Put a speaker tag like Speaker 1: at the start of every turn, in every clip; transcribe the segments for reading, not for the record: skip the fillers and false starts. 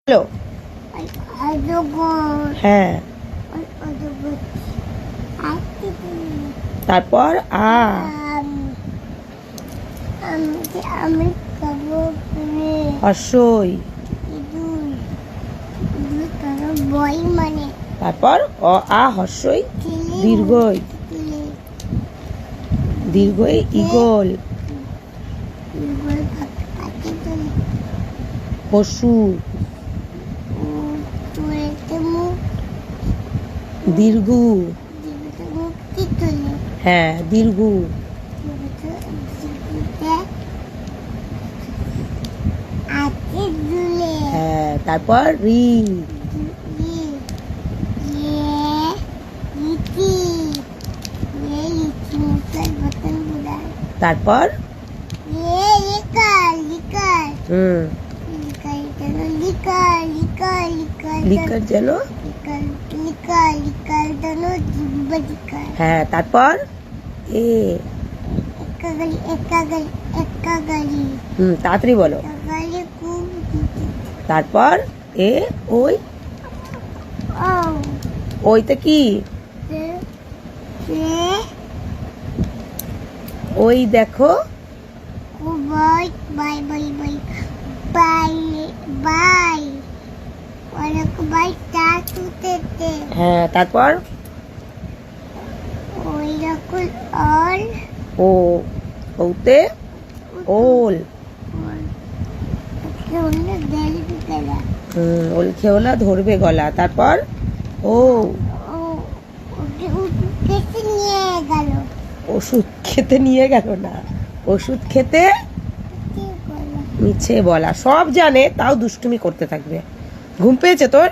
Speaker 1: Hello. হ্যাঁ, তারপর হর্ষই, তারপর হর্ষই দীর্ঘই, দীর্ঘই ইগল, পশু, দীর্ঘু, হ্যাঁ দীর্ঘু, হ্যাঁ তারপর রি, তারপর লিকার যেন, হ্যাঁ তারপর তাড়াতাড়ি বলো, তারপর ওই ওইটা কি, ওই দেখো, হ্যাঁ তারপর ওতে ওল, ওল খেওলা ধরবে গলা, তারপর ওষুধ খেতে নিয়ে গেল না, ওষুধ খেতে মিছে বলা। সব জানে তাও দুষ্টুমি করতে থাকবে। ঘুম পেয়েছে তোর?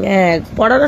Speaker 1: হ্যাঁ, পড়ানো